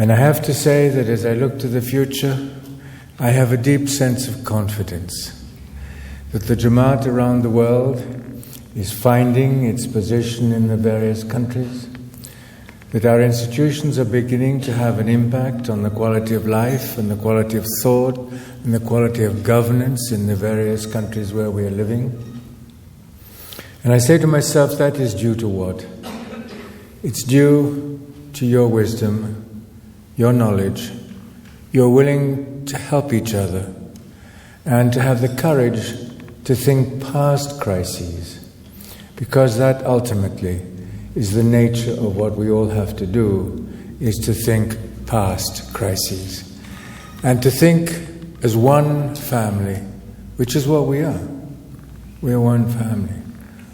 And I have to say that as I look to the future, I have a deep sense of confidence that the Jamaat around the world is finding its position in the various countries, that our institutions are beginning to have an impact on the quality of life and the quality of thought and the quality of governance in the various countries where we are living. And I say to myself, that is due to what? It's due to your wisdom, your knowledge, you're willing to help each other and to have the courage to think past crises, because that ultimately is the nature of what we all have to do, is to think past crises and to think as one family, which is what we are. We are one family.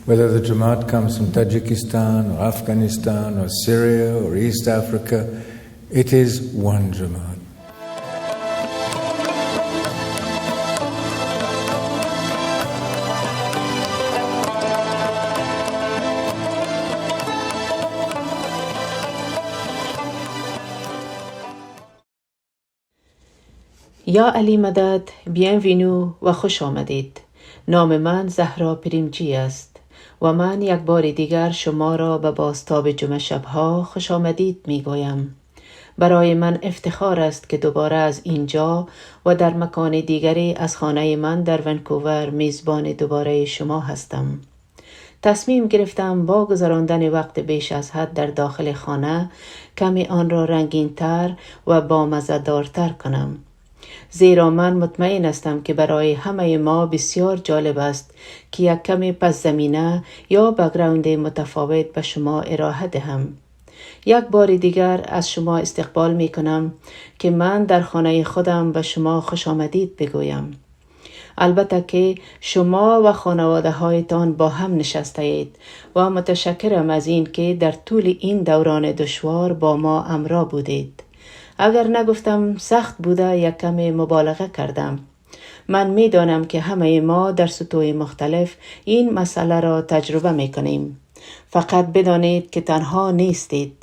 Whether the Jamaat comes from Tajikistan or Afghanistan or Syria or East Africa, it is one Jamaat. یا علی مدد، بیانوینو و خوش آمدید. نام من زهرا پریمجی است و من یک بار دیگر شما را به بازتاب جمعه شبها خوش آمدید می گویم. برای من افتخار است که دوباره از اینجا و در مکان دیگری از خانه من در ونکوور میزبان دوباره شما هستم. تصمیم گرفتم با گذراندن وقت بیش از حد در داخل خانه کمی آن را رنگین‌تر و بامزه‌دارتر کنم. زیرا من مطمئن هستم که برای همه ما بسیار جالب است که یک کمی پس زمینه یا بک‌گراند متفاوت به شما ارائه دهم. یک بار دیگر از شما استقبال می کنم که من در خانه خودم به شما خوش آمدید بگویم. البته که شما و خانواده هایتان با هم نشسته اید و متشکرم از این که در طول این دوران دشوار با ما همراه بودید. اگر نگفتم سخت بوده یک کمی مبالغه کردم. من می دانم که همه ما در سطوح مختلف این مسئله را تجربه می کنیم. فقط بدانید که تنها نیستید.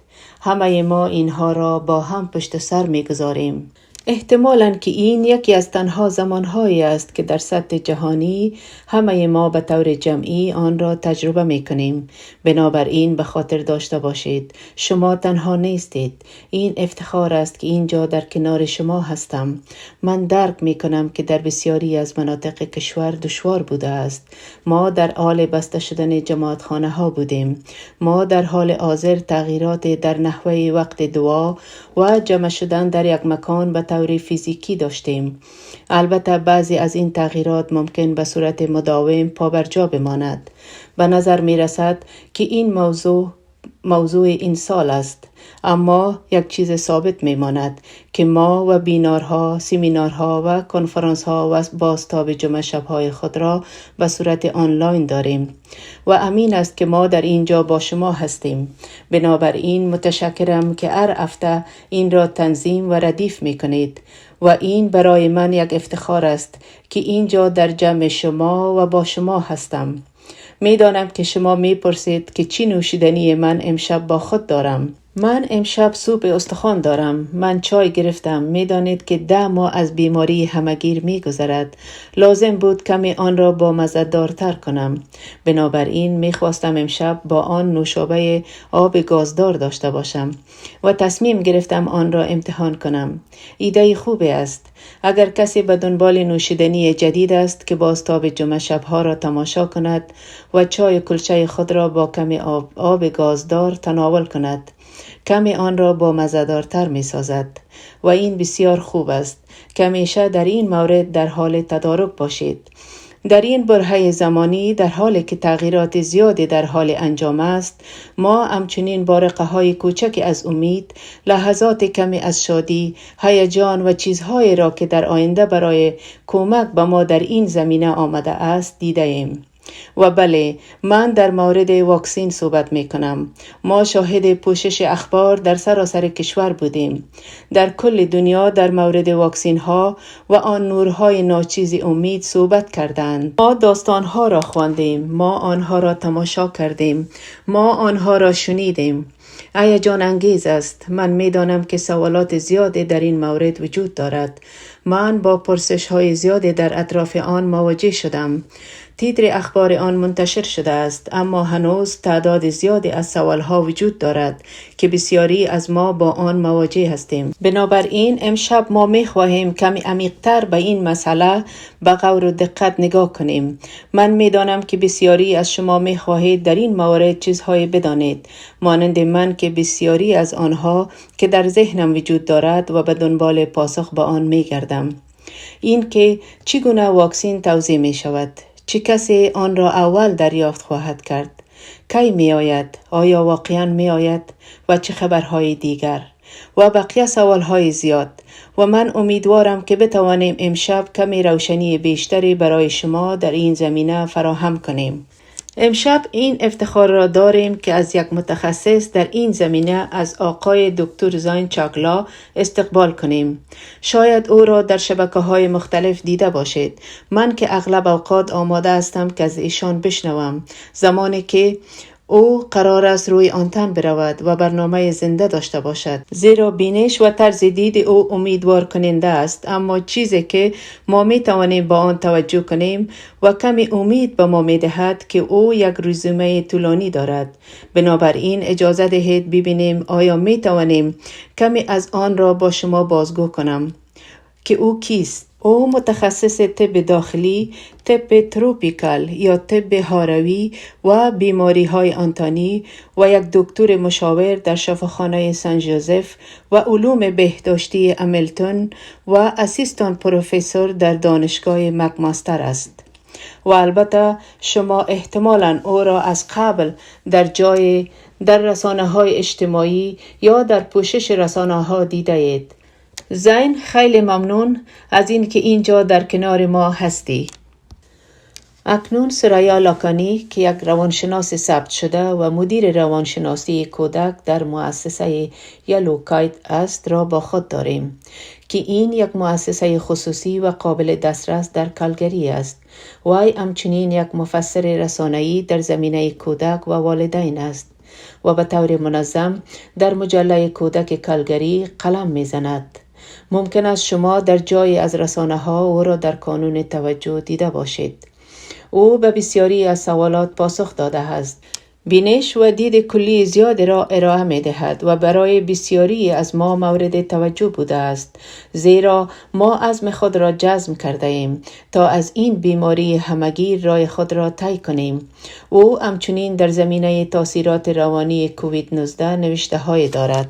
همه ما اینها را با هم پشت سر می گذاریم. احتمالاً که این یکی از تنها زمانهایی است که در سطح جهانی همه ما به طور جمعی آن را تجربه می کنیم. بنابراین به خاطر داشته باشید شما تنها نیستید. این افتخار است که اینجا در کنار شما هستم. من درک می کنم که در بسیاری از مناطق کشور دشوار بوده است. ما در حال بسته شدن جماعتخانه ها بودیم. ما در حال حاضر تغییرات در نحوه وقت دعا و جمع شدن در یک مکان به طور فیزیکی داشتیم. البته بعضی از این تغییرات ممکن به صورت مداوم پابرجا بماند. به نظر می رسد که این موضوع این سال است، اما یک چیز ثابت می ماند که ما و بینارها، سمینارها و کنفرانس ها و بازتاب جمعه شبهای خود را به صورت آنلاین داریم و امین است که ما در اینجا با شما هستیم. بنابراین متشکرم که هر هفته این را تنظیم و ردیف می کنید و این برای من یک افتخار است که اینجا در جمع شما و با شما هستم. می دانم که شما می پرسید که چی نوشیدنی من امشب با خود دارم. من امشب سوپ استخوان دارم. من چای گرفتم. می دانید که 10 ماه از بیماری همگیر می گذرد. لازم بود کمی آن را با مزه دارتر کنم. بنابراین می خواستم امشب با آن نوشابه آب گازدار داشته باشم و تصمیم گرفتم آن را امتحان کنم. ایده خوبی است. اگر کسی به دنبال نوشیدنی جدید است که بازتاب جمعه شبها را تماشا کند و چای کلچه خود را با کمی آب گازدار تناول کند، کمی آن را با مزه‌دارتر می سازد و این بسیار خوب است که همیشه در این مورد در حال تدارک باشید. در این برهه زمانی در حالی که تغییرات زیادی در حال انجام است، ما همچنین بارقه های کوچکی از امید، لحظات کمی از شادی، هیجان و چیزهایی را که در آینده برای کمک به ما در این زمینه آمده است دیده ایم. و بله، من در مورد واکسین صحبت می کنم. ما شاهد پوشش اخبار در سراسر کشور بودیم. در کل دنیا در مورد واکسین ها و آن نورهای ناچیز امید صحبت کردند. ما داستان ها را خواندیم. ما آنها را تماشا کردیم. ما آنها را شنیدیم. هیجان انگیز است. من می‌دانم که سوالات زیادی در این مورد وجود دارد. من با پرسش‌های زیادی در اطراف آن مواجه شدم. تیتر اخبار آن منتشر شده است، اما هنوز تعداد زیادی از سوالها وجود دارد که بسیاری از ما با آن مواجه هستیم. بنابراین امشب ما می‌خواهیم کمی عمیق‌تر به این مسئله با غور و دقت نگاه کنیم. من می‌دانم که بسیاری از شما می‌خواهید در این مورد چیزهای بدانید، مانند من که بسیاری از آنها که در ذهنم وجود دارد و به دنبال پاسخ به آن می‌گردم. این که چگونه واکسن توزیع می‌شود، چه کسی آن را اول دریافت خواهد کرد، کی می آید، آیا واقعا می آید و چه خبرهای دیگر و بقیه سوالهای زیاد. و من امیدوارم که بتوانیم امشب کمی روشنی بیشتری برای شما در این زمینه فراهم کنیم. امشب این افتخار را داریم که از یک متخصص در این زمینه از آقای دکتر زاین چاگلا استقبال کنیم. شاید او را در شبکه‌های مختلف دیده باشید. من که اغلب اوقات آماده هستم که از ایشان بشنوم زمانی که او قرار است روی آنتن برود و برنامه زنده داشته باشد، زیرا بینش و طرز دید او امیدوار کننده است. اما چیزی که ما می توانیم با آن توجه کنیم و کمی امید به ما می دهد که او یک رزومه طولانی دارد. بنابراین اجازه دهید ببینیم آیا می توانیم کمی از آن را با شما بازگو کنم که او کیست. او متخصص طب داخلی، طب تروپیکال یا طب هاروی و بیماری های آنتانی و یک دکتر مشاور در شفاخانه سن جوزف و علوم بهداشتی امیلتون و اسیستان پروفسور در دانشگاه مکماستر است. و البته شما احتمالاً او را از قبل در رسانه‌های اجتماعی یا در پوشش رسانه‌ها دیده اید. زین، خیلی ممنون از این که اینجا در کنار ما هستی. اکنون سرایا لاکانی که یک روانشناس ثبت شده و مدیر روانشناسی کودک در مؤسسه یلو کایت است را با خود داریم که این یک مؤسسه خصوصی و قابل دسترس در کالگری است. وی همچنین یک مفسر رسانه‌ای در زمینه کودک و والدین است و به طور منظم در مجله کودک کالگری قلم می‌زند. ممکن است شما در جایی از رسانه‌ها او را در کانون توجه دیده باشید. او به بسیاری از سوالات پاسخ داده است. بینش و دید کلی زیاد را ارائه می دهد و برای بسیاری از ما مورد توجه بوده است، زیرا ما عزم خود را جزم کرده ایم تا از این بیماری همگیر راه خود را طی کنیم. او همچنین در زمینه تاثیرات روانی کووید 19 نوشته های دارد.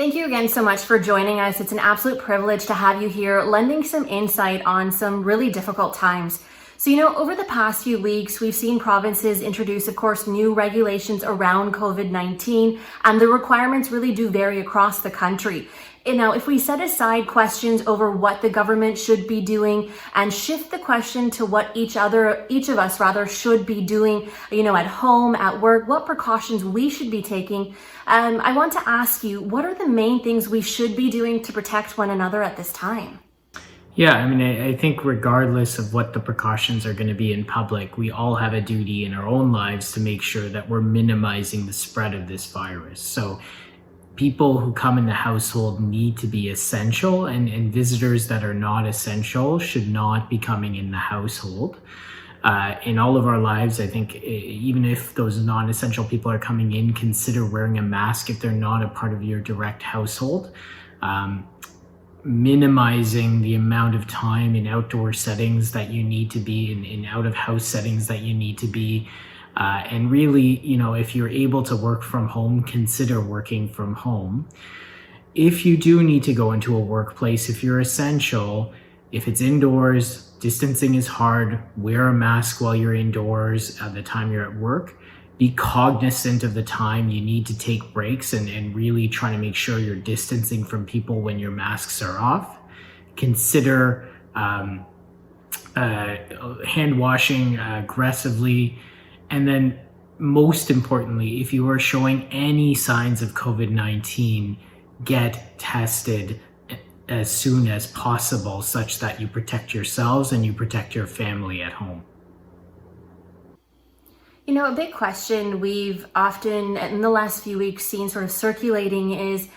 Thank you again so much for joining us. It's an absolute privilege to have you here, lending some insight on some really difficult times. So, over the past few weeks, we've seen provinces introduce, of course, new regulations around COVID-19, and the requirements really do vary across the country. Now, if we set aside questions over what the government should be doing and shift the question to what each of us should be doing, at home, at work, what precautions we should be taking, I want to ask you, what are the main things we should be doing to protect one another at this time? Yeah, I think regardless of what the precautions are going to be in public, we all have a duty in our own lives to make sure that we're minimizing the spread of this virus. So people who come in the household need to be essential, and visitors that are not essential should not be coming in the household. In all of our lives, I think even if those non-essential people are coming in, consider wearing a mask if they're not a part of your direct household. Minimizing the amount of time in outdoor settings that you need to be in out-of-house settings that you need to be. And really, if you're able to work from home, consider working from home. If you do need to go into a workplace, if you're essential, if it's indoors, distancing is hard, wear a mask while you're indoors at the time you're at work. Be cognizant of the time you need to take breaks and really try to make sure you're distancing from people when your masks are off. Consider hand washing aggressively. And then most importantly, if you are showing any signs of COVID-19, get tested as soon as possible such that you protect yourselves and you protect your family at home. You know, a big question we've often, in the last few weeks, seen sort of circulating is,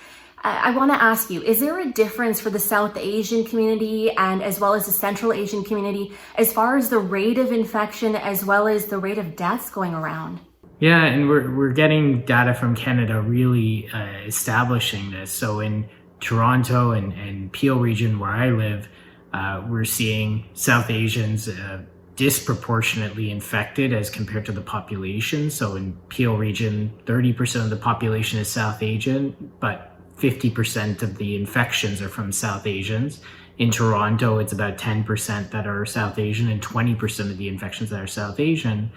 I want to ask you, is there a difference for the South Asian community and as well as the Central Asian community as far as the rate of infection as well as the rate of deaths going around? Yeah, and we're getting data from Canada really establishing this. So in Toronto and Peel region where I live, we're seeing South Asians disproportionately infected as compared to the population. So in Peel region, 30% of the population is South Asian, but 50% of the infections are from South Asians. In Toronto, it's about 10% that are South Asian and 20% of the infections that are South Asian.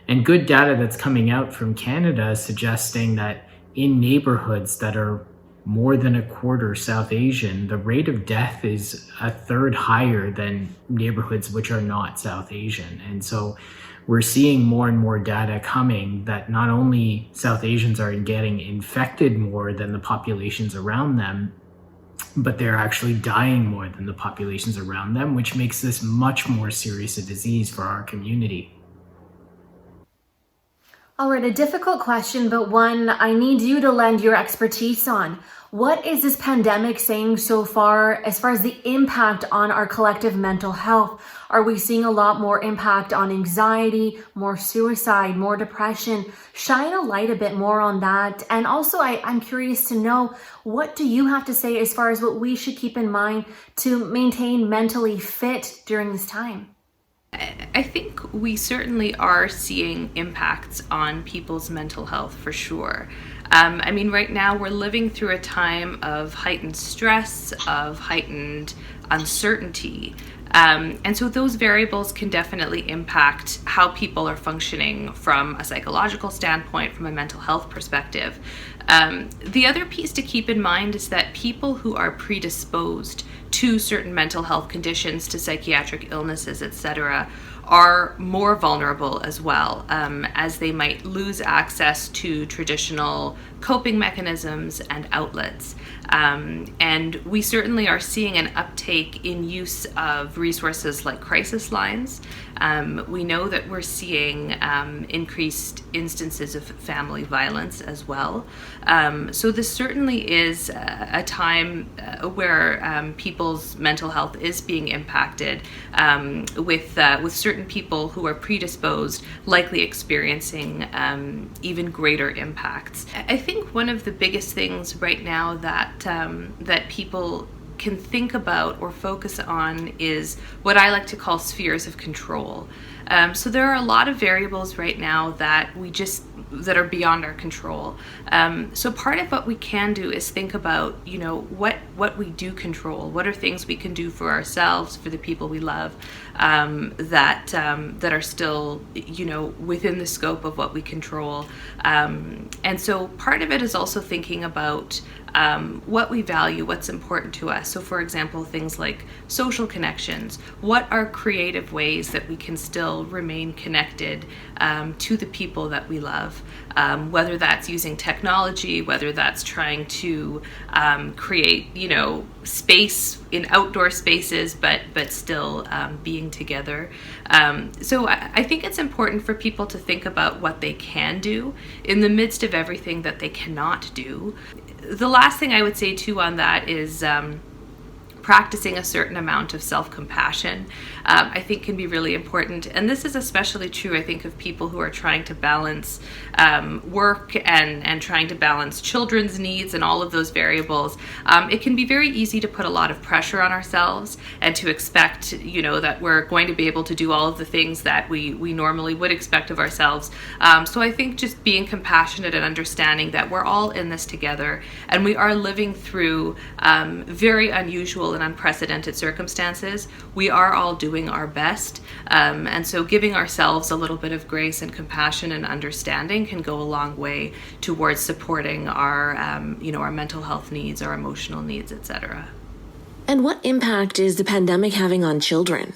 And good data that's coming out from Canada is suggesting that in neighborhoods that are more than a quarter South Asian, the rate of death is a third higher than neighborhoods which are not South Asian. And so we're seeing more and more data coming that not only South Asians are getting infected more than the populations around them, but they're actually dying more than the populations around them, which makes this much more serious a disease for our community. All right, a difficult question, but one I need you to lend your expertise on. What is this pandemic saying so far as the impact on our collective mental health? Are we seeing a lot more impact on anxiety, more suicide, more depression? Shine a light a bit more on that. And also, I'm curious to know, what do you have to say as far as what we should keep in mind to maintain mentally fit during this time? I think we certainly are seeing impacts on people's mental health for sure. Right now we're living through a time of heightened stress, of heightened uncertainty. And so those variables can definitely impact how people are functioning from a psychological standpoint, from a mental health perspective. The other piece to keep in mind is that people who are predisposed to certain mental health conditions, to psychiatric illnesses, etc., are more vulnerable as well, as they might lose access to traditional coping mechanisms and outlets. And we certainly are seeing an uptake in use of resources like crisis lines. We know that we're seeing increased instances of family violence as well. So this certainly is a time where people's mental health is being impacted, with certain people who are predisposed likely experiencing even greater impacts. I think one of the biggest things right now that people can think about or focus on is what I like to call spheres of control. So there are a lot of variables right now that are beyond our control. So part of what we can do is think about, what we do control. What are things we can do for ourselves, for the people we love, that are still, within the scope of what we control. And so part of it is also thinking about what we value, what's important to us. So for example, things like social connections. What are creative ways that we can still remain connected to the people that we love? Whether that's using technology, whether that's trying to create, space in outdoor spaces, but still being together. So I think it's important for people to think about what they can do in the midst of everything that they cannot do. The last thing I would say too on that is practicing a certain amount of self-compassion, I think can be really important. And this is especially true, I think, of people who are trying to balance work and trying to balance children's needs and all of those variables. It can be very easy to put a lot of pressure on ourselves and to expect, that we're going to be able to do all of the things that we normally would expect of ourselves. So I think just being compassionate and understanding that we're all in this together and we are living through very unusual and unprecedented circumstances. We are all doing our best. And so giving ourselves a little bit of grace and compassion and understanding can go a long way towards supporting our, our mental health needs, our emotional needs, etc. And what impact is the pandemic having on children?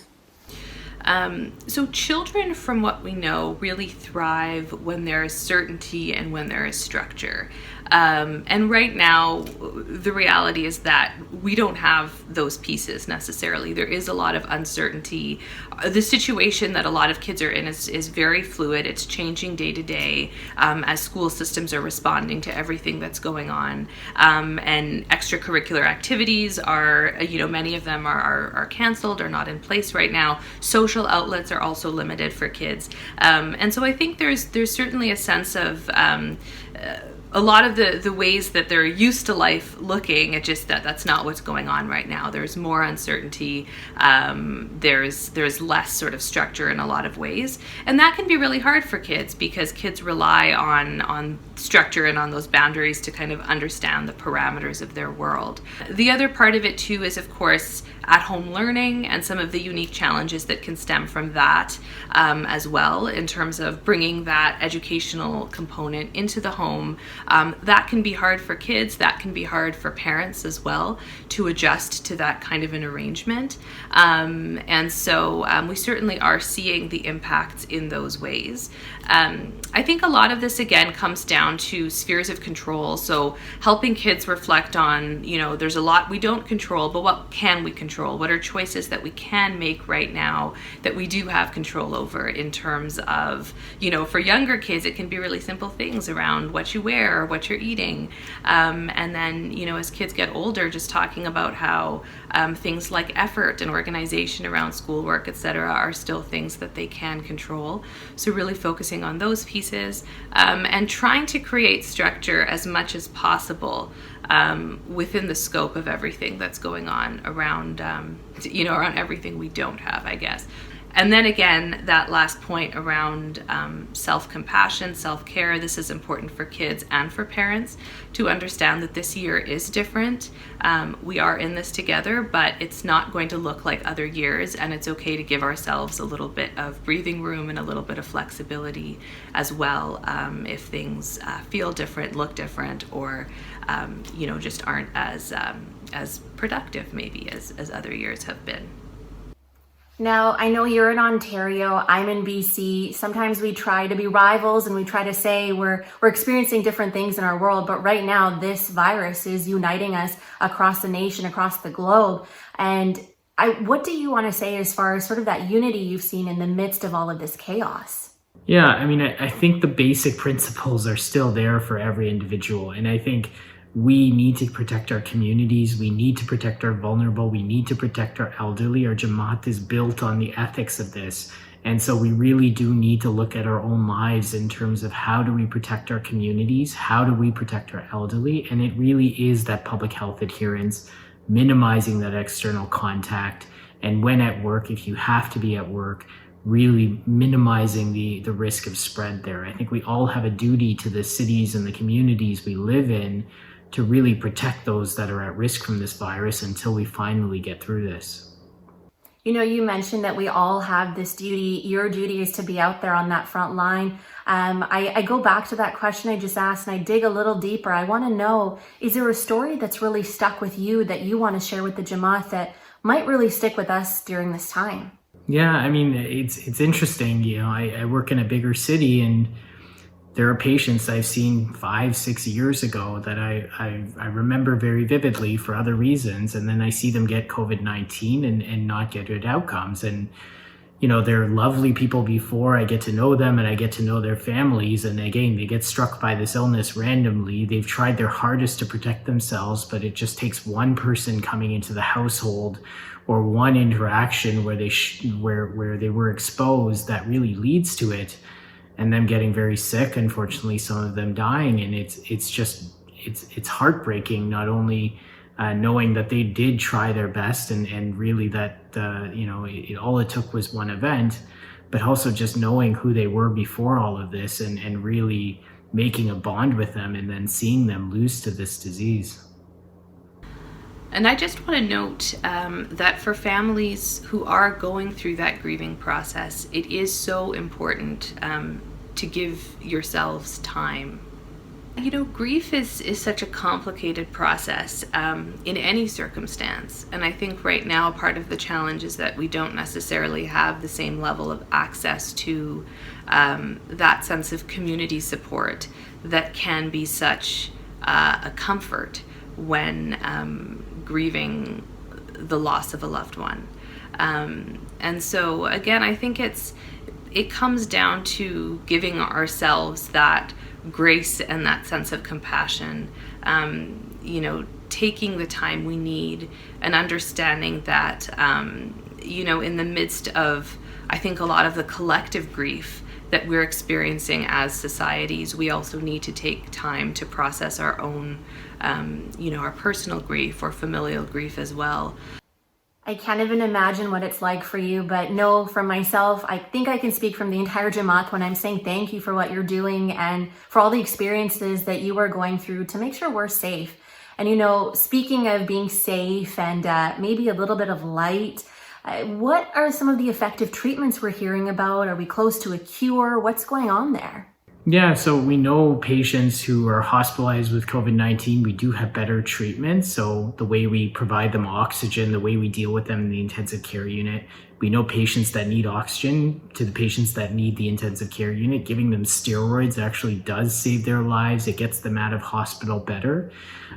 So children, from what we know, really thrive when there is certainty and when there is structure. And right now, the reality is that we don't have those pieces necessarily. There is a lot of uncertainty. The situation that a lot of kids are in is very fluid. It's changing day to day as school systems are responding to everything that's going on. And extracurricular activities are, many of them are canceled or not in place right now. Social outlets are also limited for kids. And so I think there's certainly a sense of a lot of the ways that they're used to life looking at just that's not what's going on right now. There's more uncertainty. There's less sort of structure in a lot of ways. And that can be really hard for kids because kids rely on structure and on those boundaries to kind of understand the parameters of their world. The other part of it too is, of course, at-home learning and some of the unique challenges that can stem from that as well in terms of bringing that educational component into the home. That can be hard for kids, that can be hard for parents as well to adjust to that kind of an arrangement. And so we certainly are seeing the impacts in those ways. I think a lot of this again comes down to spheres of control. So helping kids reflect on, there's a lot we don't control, but what can we control? What are choices that we can make right now that we do have control over in terms of, for younger kids, it can be really simple things around what you wear or what you're eating. And then, as kids get older, just talking about how things like effort and organization around schoolwork, etc., are still things that they can control. So really focusing on those pieces and trying to create structure as much as possible within the scope of everything that's going on around, around everything we don't have, I guess. And then again, that last point around self-compassion, self-care, this is important for kids and for parents to understand that this year is different. We are in this together, but it's not going to look like other years, and it's okay to give ourselves a little bit of breathing room and a little bit of flexibility as well if things feel different, look different, or just aren't as productive maybe as other years have been. Now, I know you're in Ontario, I'm in BC. Sometimes we try to be rivals and we try to say we're experiencing different things in our world, but right now this virus is uniting us across the nation, across the globe. And what do you want to say as far as sort of that unity you've seen in the midst of all of this chaos? Yeah, I think the basic principles are still there for every individual. And I think we need to protect our communities. We need to protect our vulnerable. We need to protect our elderly. Our Jamaat is built on the ethics of this. And so we really do need to look at our own lives in terms of how do we protect our communities? How do we protect our elderly? And it really is that public health adherence, minimizing that external contact. And when at work, if you have to be at work, really minimizing the risk of spread there. I think we all have a duty to the cities and the communities we live in to really protect those that are at risk from this virus until we finally get through this. You mentioned that we all have this duty. Your duty is to be out there on that front line. I go back to that question I just asked and I dig a little deeper. I want to know, is there a story that's really stuck with you that you want to share with the Jamaat that might really stick with us during this time? Yeah, it's interesting. I work in a bigger city, and there are patients I've seen 5-6 years ago that I remember very vividly for other reasons, and then I see them get COVID-19 and not get good outcomes. And they're lovely people before I get to know them and I get to know their families, and again they get struck by this illness randomly. They've tried their hardest to protect themselves, but it just takes one person coming into the household or one interaction where they were exposed that really leads to it, and them getting very sick, unfortunately some of them dying. And it's heartbreaking, not only knowing that they did try their best and really that all it took was one event, but also just knowing who they were before all of this and really making a bond with them and then seeing them lose to this disease. And I just want to note that for families who are going through that grieving process, it is so important to give yourselves time. Grief is such a complicated process in any circumstance. And I think right now part of the challenge is that we don't necessarily have the same level of access to that sense of community support that can be such a comfort when grieving the loss of a loved one. And so again, I think it comes down to giving ourselves that grace and that sense of compassion, taking the time we need and understanding that, in the midst of, I think, a lot of the collective grief that we're experiencing as societies, we also need to take time to process our own, our personal grief or familial grief as well. I can't even imagine what it's like for you, but no, from myself, I think I can speak from the entire Jamaat when I'm saying thank you for what you're doing and for all the experiences that you are going through to make sure we're safe. And speaking of being safe and maybe a little bit of light, what are some of the effective treatments we're hearing about? Are we close to a cure? What's going on there? Yeah, so we know patients who are hospitalized with COVID-19, we do have better treatment. So the way we provide them oxygen, the way we deal with them in the intensive care unit, we know patients that need oxygen to the patients that need the intensive care unit, giving them steroids actually does save their lives. It gets them out of hospital better.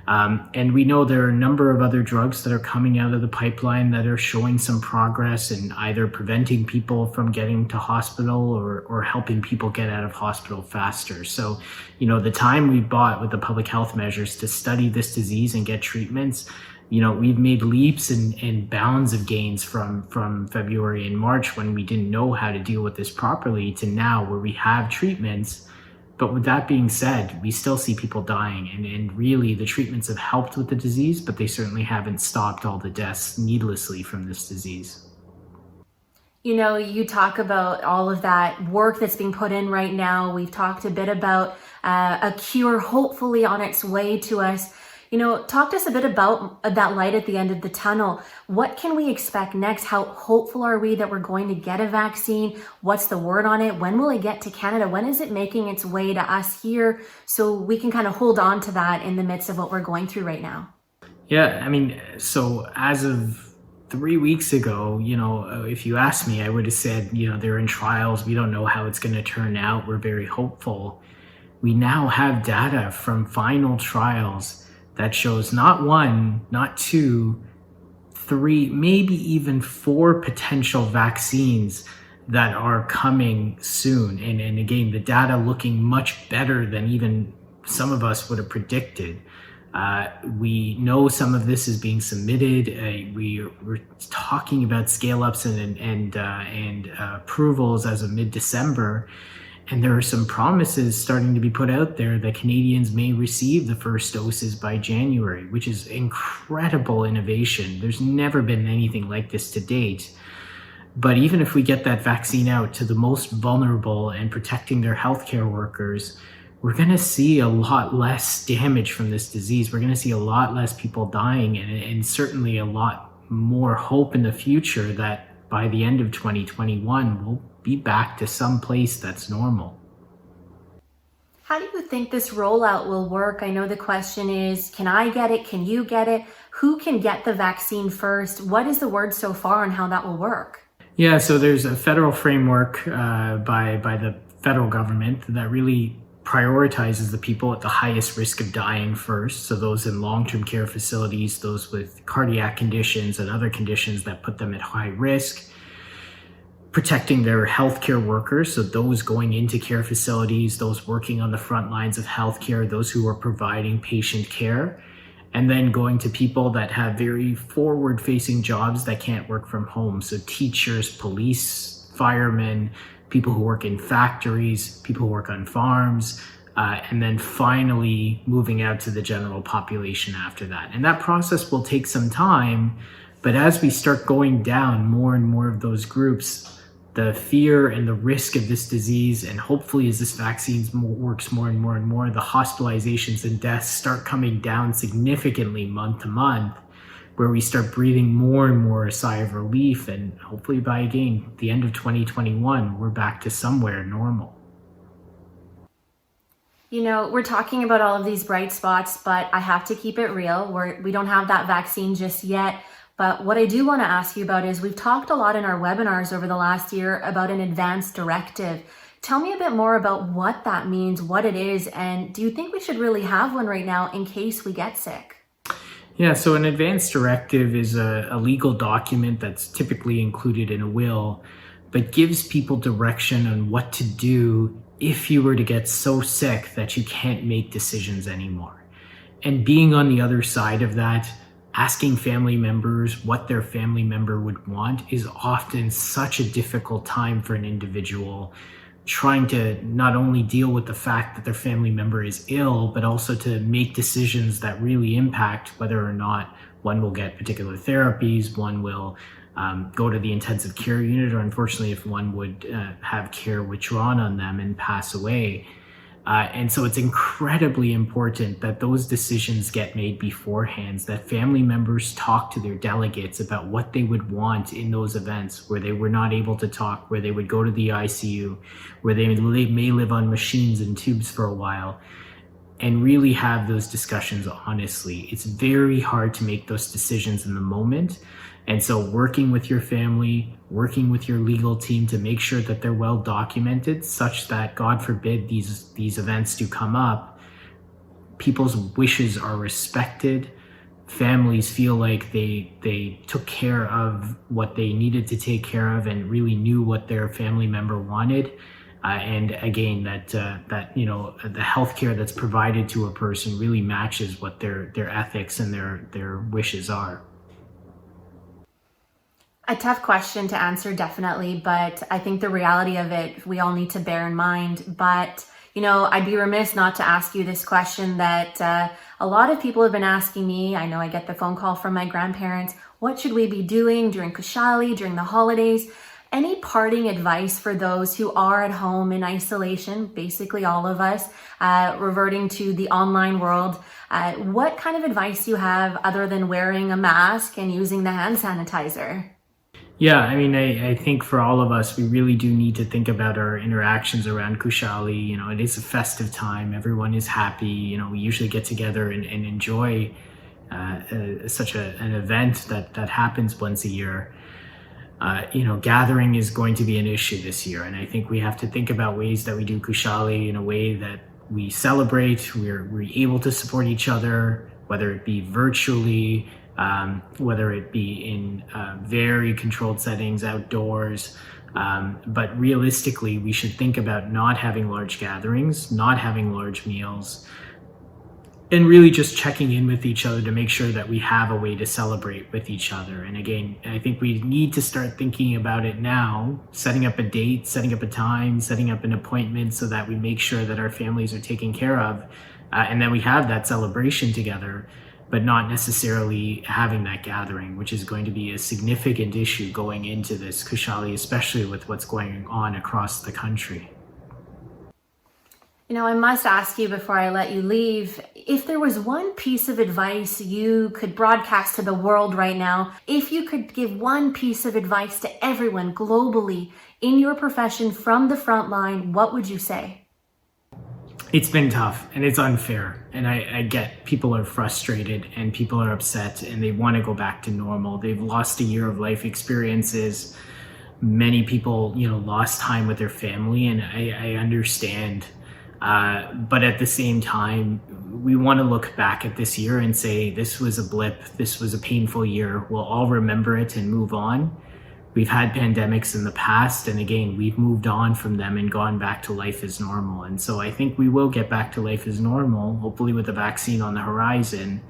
And we know there are a number of other drugs that are coming out of the pipeline that are showing some progress in either preventing people from getting to hospital or helping people get out of hospital faster. So, the time we bought with the public health measures to study this disease and get treatments, we've made leaps and bounds of gains from February and March when we didn't know how to deal with this properly to now where we have treatments. But with that being said, we still see people dying and really the treatments have helped with the disease, but they certainly haven't stopped all the deaths needlessly from this disease. You talk about all of that work that's being put in right now. We've talked a bit about a cure hopefully on its way to us. Talk to us a bit about that light at the end of the tunnel. What can we expect next? How hopeful are we that we're going to get a vaccine? What's the word on it? When will it get to Canada? When is it making its way to us here so we can kind of hold on to that in the midst of what we're going through right now? Yeah, so as of 3 weeks ago, if you asked me, I would have said, they're in trials. We don't know how it's going to turn out. We're very hopeful. We now have data from final trials that shows not one, not two, three, maybe even 4 potential vaccines that are coming soon. And again, the data looking much better than even some of us would have predicted. We know some of this is being submitted. We're talking about scale-ups and approvals as of mid-December. And there are some promises starting to be put out there that Canadians may receive the first doses by January, which is incredible innovation. There's never been anything like this to date. But even if we get that vaccine out to the most vulnerable and protecting their healthcare workers, we're going to see a lot less damage from this disease. We're going to see a lot less people dying and certainly a lot more hope in the future that by the end of 2021, we'll be back to some place that's normal. How do you think this rollout will work? I know the question is, can I get it? Can you get it? Who can get the vaccine first? What is the word so far on how that will work? Yeah, so there's a federal framework by the federal government that really prioritizes the people at the highest risk of dying first. So those in long-term care facilities, those with cardiac conditions and other conditions that put them at high risk. Protecting their healthcare workers, so those going into care facilities, those working on the front lines of healthcare, those who are providing patient care, and then going to people that have very forward-facing jobs that can't work from home. So teachers, police, firemen, people who work in factories, people who work on farms, and then finally moving out to the general population after that. And that process will take some time, but as we start going down more and more of those groups, the fear and the risk of this disease, and hopefully as this vaccine works more and more and more, the hospitalizations and deaths start coming down significantly month to month, where we start breathing more and more a sigh of relief. And hopefully by, again, the end of 2021, we're back to somewhere normal. We're talking about all of these bright spots, but I have to keep it real. We don't have that vaccine just yet. But what I do want to ask you about is we've talked a lot in our webinars over the last year about an advance directive. Tell me a bit more about what that means, what it is, and do you think we should really have one right now in case we get sick? Yeah, so an advance directive is a legal document that's typically included in a will, but gives people direction on what to do if you were to get so sick that you can't make decisions anymore. And being on the other side of that, asking family members what their family member would want is often such a difficult time for an individual, trying to not only deal with the fact that their family member is ill, but also to make decisions that really impact whether or not one will get particular therapies, one will go to the intensive care unit, or unfortunately if one would have care withdrawn on them and pass away. And so it's incredibly important that those decisions get made beforehand, that family members talk to their delegates about what they would want in those events where they were not able to talk, where they would go to the ICU, where they may live on machines and tubes for a while, and really have those discussions honestly. It's very hard to make those decisions in the moment. And so working with your family, working with your legal team to make sure that they're well documented such that, God forbid, these events do come up, people's wishes are respected, families feel like they took care of what they needed to take care of and really knew what their family member wanted. And again, that the healthcare that's provided to a person really matches what their ethics and their wishes are. A tough question to answer, definitely, but I think the reality of it, we all need to bear in mind. But, I'd be remiss not to ask you this question that a lot of people have been asking me. I know I get the phone call from my grandparents. What should we be doing during Kushali, during the holidays? Any parting advice for those who are at home in isolation, basically all of us, reverting to the online world? What kind of advice do you have other than wearing a mask and using the hand sanitizer? Yeah, I think for all of us, we really do need to think about our interactions around Kushali. It is a festive time. Everyone is happy. We usually get together and enjoy such an event that happens once a year. Gathering is going to be an issue this year. And I think we have to think about ways that we do Kushali in a way that we celebrate, we're able to support each other, whether it be virtually, whether it be in very controlled settings outdoors. But realistically, we should think about not having large gatherings, not having large meals, and really just checking in with each other to make sure that we have a way to celebrate with each other. And again, I think we need to start thinking about it now, setting up a date, setting up a time, setting up an appointment so that we make sure that our families are taken care of, and that we have that celebration together, but not necessarily having that gathering, which is going to be a significant issue going into this Kushali, especially with what's going on across the country. I must ask you before I let you leave, if there was one piece of advice you could broadcast to the world right now, if you could give one piece of advice to everyone globally in your profession from the front line, what would you say? It's been tough and it's unfair. And I get people are frustrated and people are upset and they want to go back to normal. They've lost a year of life experiences. Many people, lost time with their family, and I understand. But at the same time, we want to look back at this year and say, this was a blip, this was a painful year. We'll all remember it and move on. We've had pandemics in the past, and again, we've moved on from them and gone back to life as normal. And so I think we will get back to life as normal, hopefully with a vaccine on the horizon.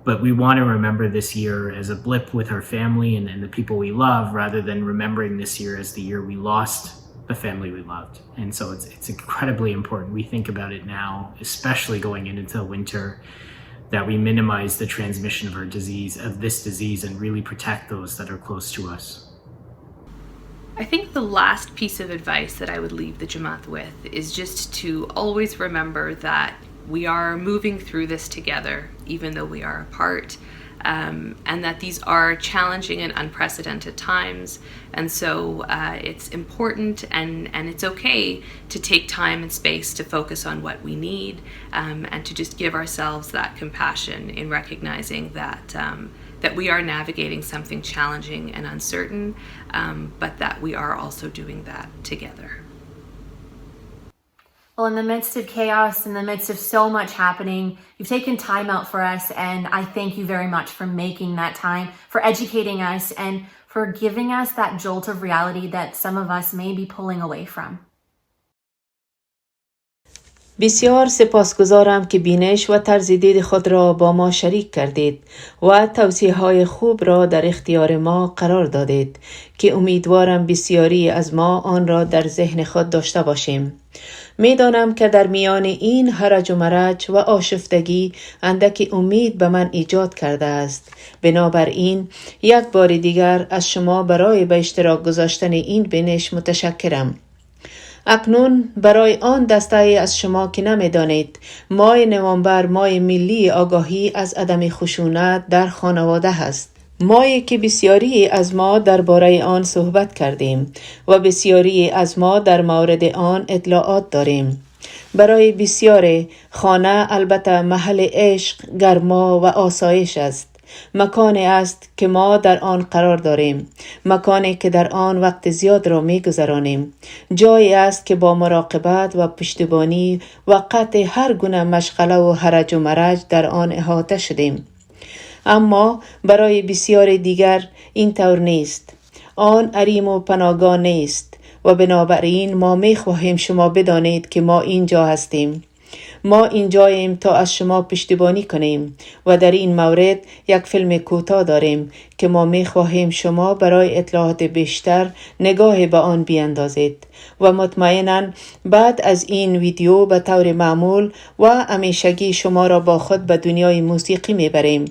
But we want to remember this year as a blip with our family and the people we love, rather than remembering this year as the year we lost the family we loved. And so it's incredibly important we think about it now, especially going into winter, that we minimize the transmission of this disease and really protect those that are close to us. I think the last piece of advice that I would leave the Jamaat with is just to always remember that we are moving through this together, even though we are apart. And that these are challenging and unprecedented times. And so it's important and it's okay to take time and space to focus on what we need, and to just give ourselves that compassion in recognizing that we are navigating something challenging and uncertain, but that we are also doing that together. Well, in the midst of chaos, in the midst of so much happening, you've taken time out for us, and I thank you very much for making that time, for educating us, and for giving us that jolt of reality that some of us may be pulling away from. بسیار سپاسگزارم که بینش و طرز دید خود را با ما شریک کردید و توصیه‌های خوب را در اختیار ما قرار دادید که امیدوارم بسیاری از ما آن را در ذهن خود داشته باشیم. می‌دانم که در میان این هرج و مرج و آشفتگی اندکی امید به من ایجاد کرده است. بنابراین یک بار دیگر از شما برای به اشتراک گذاشتن این بینش متشکرم. اکنون برای آن دسته از شما که نمی‌دانید، ماه نوامبر ماه ملی آگاهی از عدم خشونت در خانواده است. ماهی که بسیاری از ما درباره آن صحبت کردیم و بسیاری از ما در مورد آن اطلاعات داریم. برای بسیاری خانه البته محل عشق، گرما و آسایش است. مکانی است که ما در آن قرار داریم، مکانی که در آن وقت زیاد را می گذرانیم، جایی است که با مراقبت و پشتیبانی و قطع هر گونه مشغله و هرج و مرج در آن احاطه شدیم. اما برای بسیار دیگر این طور نیست. آن حریم و پناهگاه نیست و بنابراین ما می خواهیم شما بدانید که ما اینجا هستیم. ما اینجاییم تا از شما پشتیبانی کنیم و در این مورد یک فیلم کوتاه داریم که ما می خواهیم شما برای اطلاعات بیشتر نگاه به آن بیاندازید و مطمئناً بعد از این ویدیو به طور معمول و همیشگی شما را با خود به دنیای موسیقی می بریم.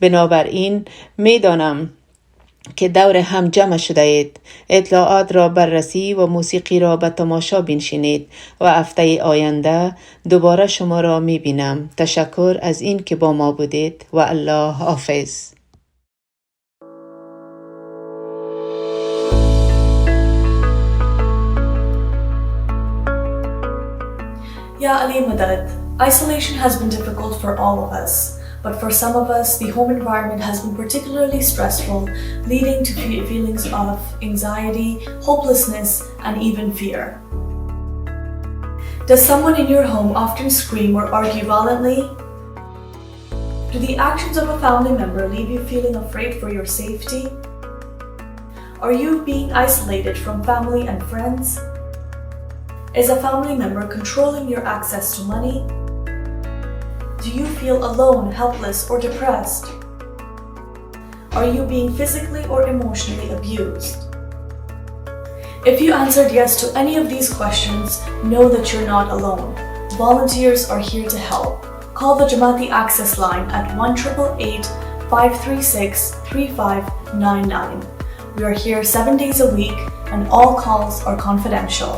بنابراین می دانم که دور هم جمع شده اید. اطلاعات را بررسی و موسیقی را به تماشا بنشینید و هفته آینده دوباره شما را می بینم. تشکر از این که با ما بودید و الله حافظ. Ya Ali Madad, isolation has been difficult for all of us. But for some of us, the home environment has been particularly stressful, leading to feelings of anxiety, hopelessness, and even fear. Does someone in your home often scream or argue violently? Do the actions of a family member leave you feeling afraid for your safety? Are you being isolated from family and friends? Is a family member controlling your access to money? Do you feel alone, helpless, or depressed? Are you being physically or emotionally abused? If you answered yes to any of these questions, know that you're not alone. Volunteers are here to help. Call the Jamaati Access Line at 1-888-536-3599. We are here 7 days a week and all calls are confidential.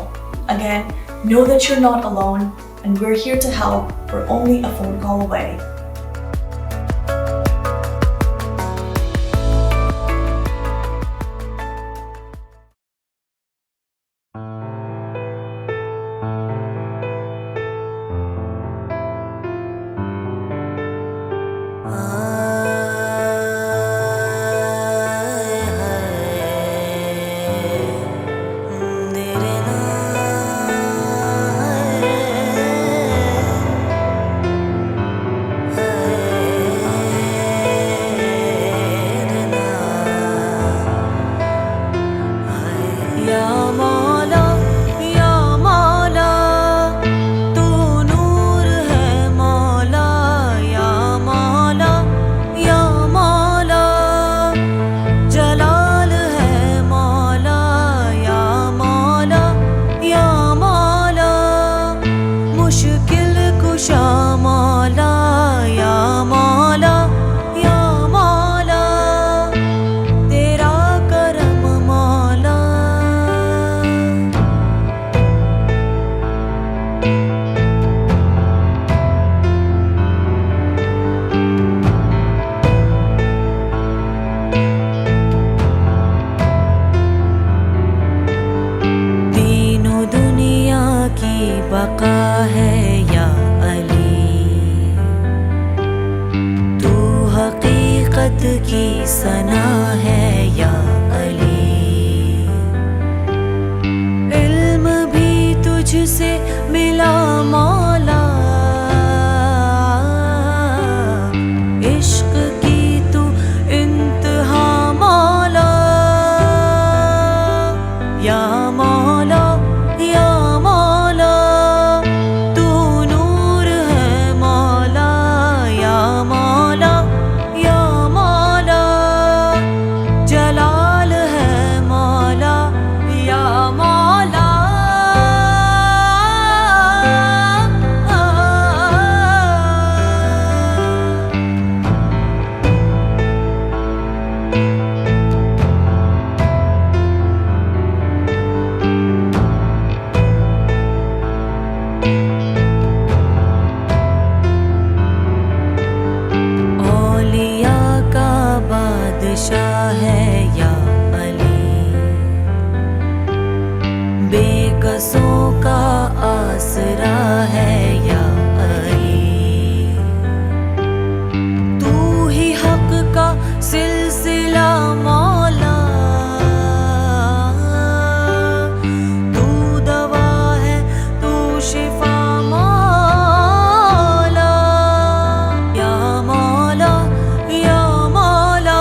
Again, know that you're not alone and we're here to help. We're only a phone call away. की सना है या अली, इल्म भी तुझसे मिला दिशा है या अली, बेकसों का आसरा है या अली, तू ही हक का सिलसिला मौला, तू दवा है तू शिफा मौला, या मौला या मौला,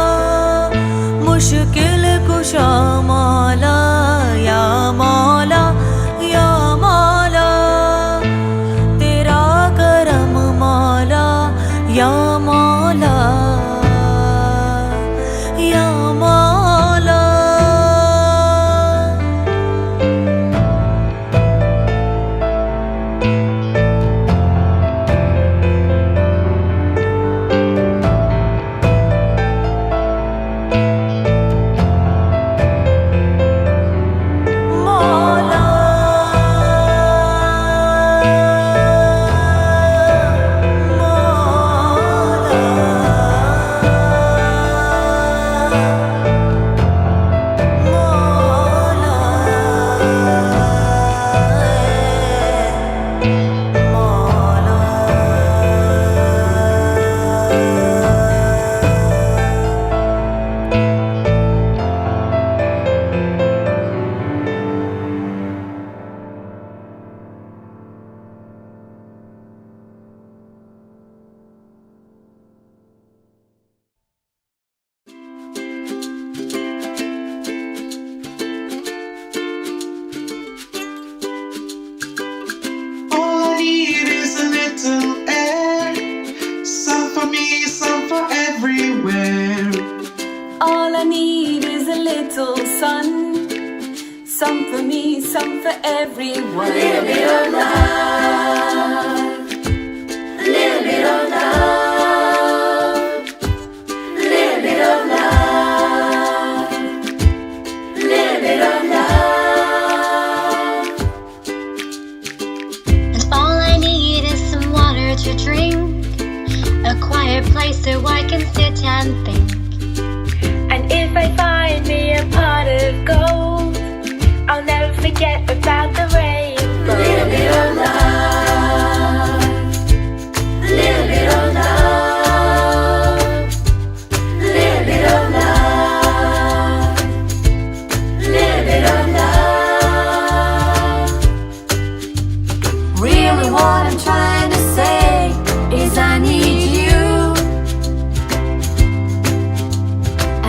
मुश्किल कुशा मौला, या मौला या मौला, तेरा करम मौला, या मौला या मौला। All I need is a little air, some for me, some for everywhere. All I need is a little sun, some for me, some for everyone. A little bit of love, a little bit of love, a little bit of love, a little bit of love. And all I need is some water to drink, a quiet place so I can sit and think. And if I find me a pot of gold, I'll never forget about the rainbow. A little bit of love, a little bit of love, a little bit of love, a little bit of love. Really what I'm trying to say is I need you,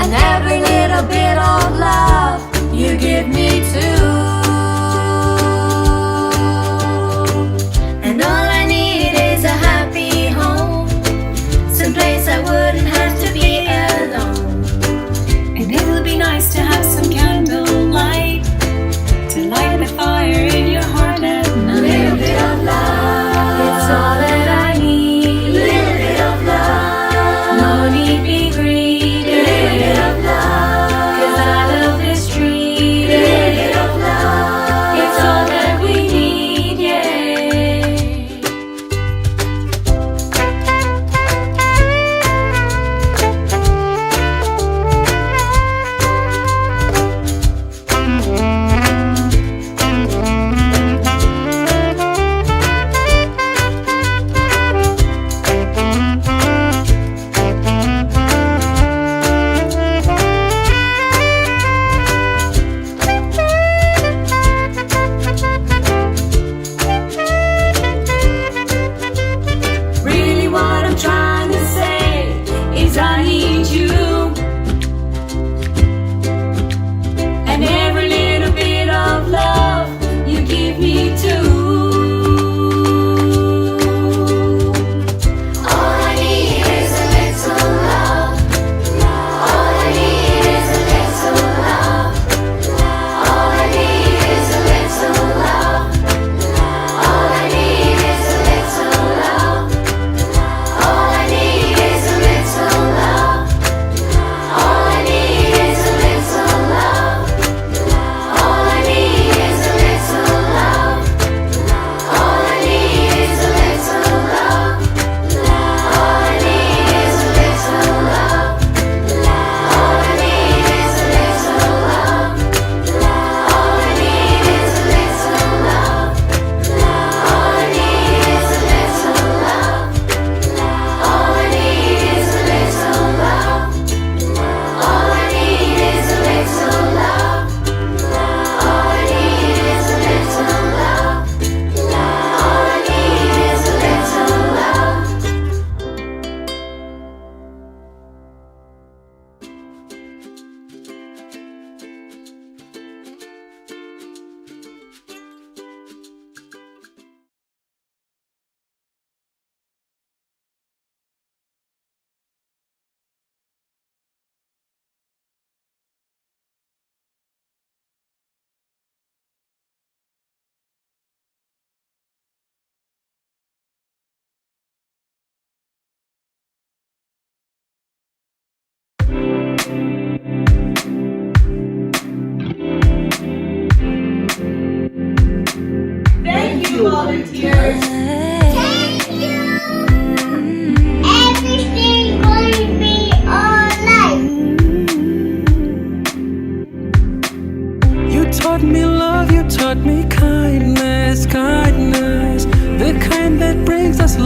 and every little bit of love you give me too. And all I need is a happy home, someplace I wouldn't have to be alone. And it would be nice to have some candlelight to light the fire in your heart at night. A little bit of love, it's all that I need. A little bit of love, no need be greedy. A little bit of love, 'cause I love this tree. A little bit of love.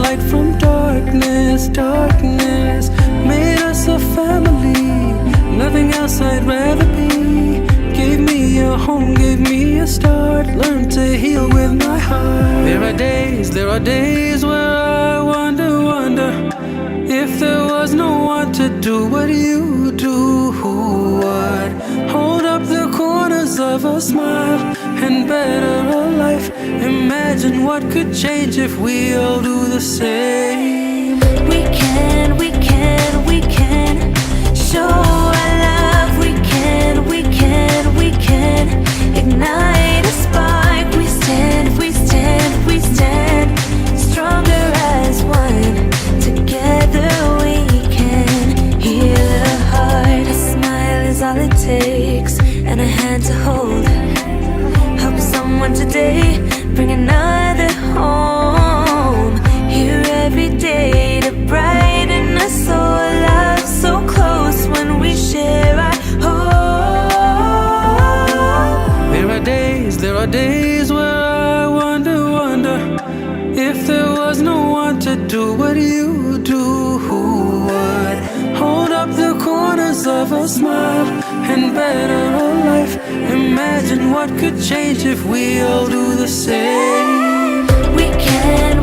light from darkness. Darkness made us a family. Nothing else I'd rather be. Gave me a home, gave me a start. Learned to heal with my heart. There are days where I wonder if there was no one to do what you do. Who would hold up the corners of a smile and better a life? Imagine what could change if we all do the same. We can show our love. We can ignite a spark. We stand stronger as one. Together we can heal a heart. A smile is all it takes, and a hand to hold. Help someone today, bring another home. Here every day to brighten our soul. Love so close when we share our home. There are days where I wonder if there was no one to do what you do. Who would hold up the corners of a smile and better a life? Imagine what could change if we all do the same. We can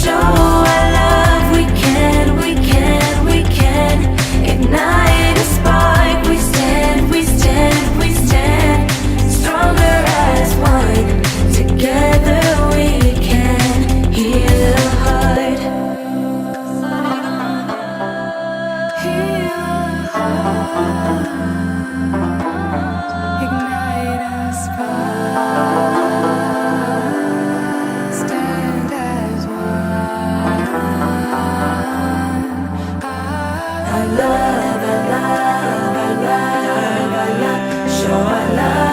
show our love. We can ignite a spark. We stand stronger as one. Together we can heal a heart. Heal a heart. Ignite a spark. Stand as one. I love. Show our love. We're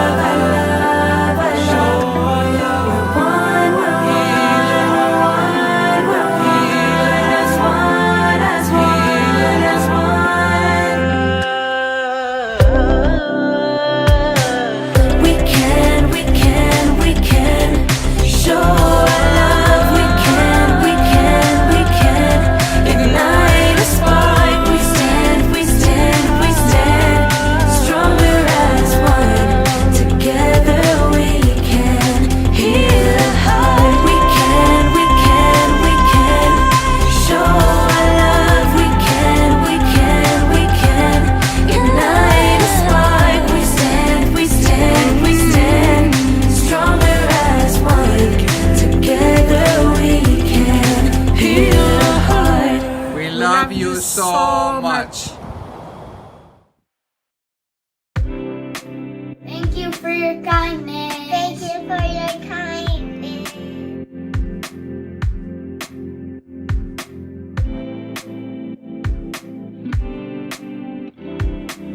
one. As one. We can show our love. We can ignite a spark. We stand stronger as one. Together we can heal a heart. We can show our love. We can ignite a spark. We stand stronger as one. Together we can heal a heart. We love you so much. Thank you for your kindness. Thank you for your kindness.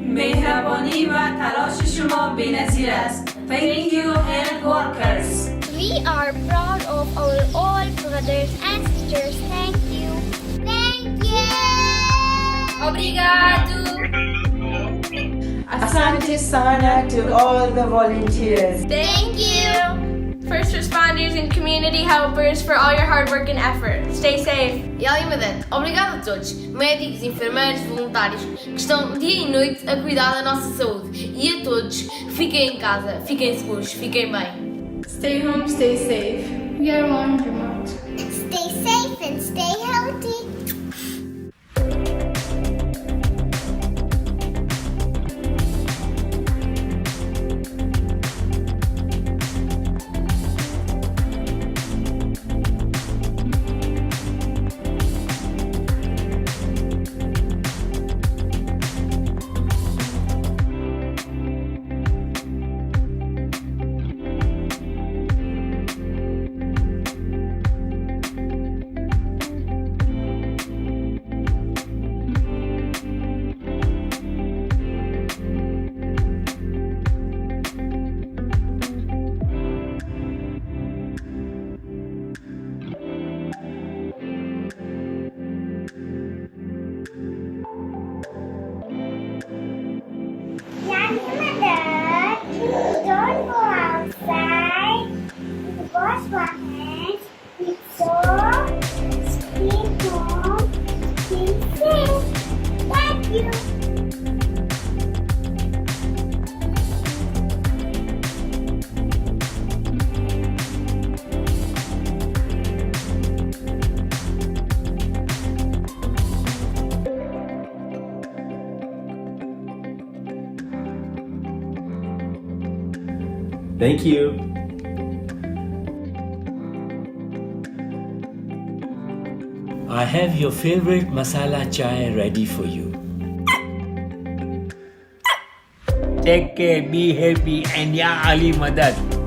مهربانی و تلاش شما بی‌نظیر است. Thank you health workers. We are proud of our all brothers and sisters. Thank you. Thank you. Obrigado. Asante sana to all the volunteers. Thank you. First responders and community helpers for all your hard work and effort. Stay safe. E além disso, obrigado a todos, médicos, enfermeiros, voluntários, que estão dia e noite a cuidar da nossa saúde. E a todos, fiquem em casa, fiquem seguros, fiquem bem. Stay home, stay safe. We are one remote. Stay safe and stay healthy. Thank you. I have your favorite masala chai ready for you. Take care, be happy, and ya Ali Madad.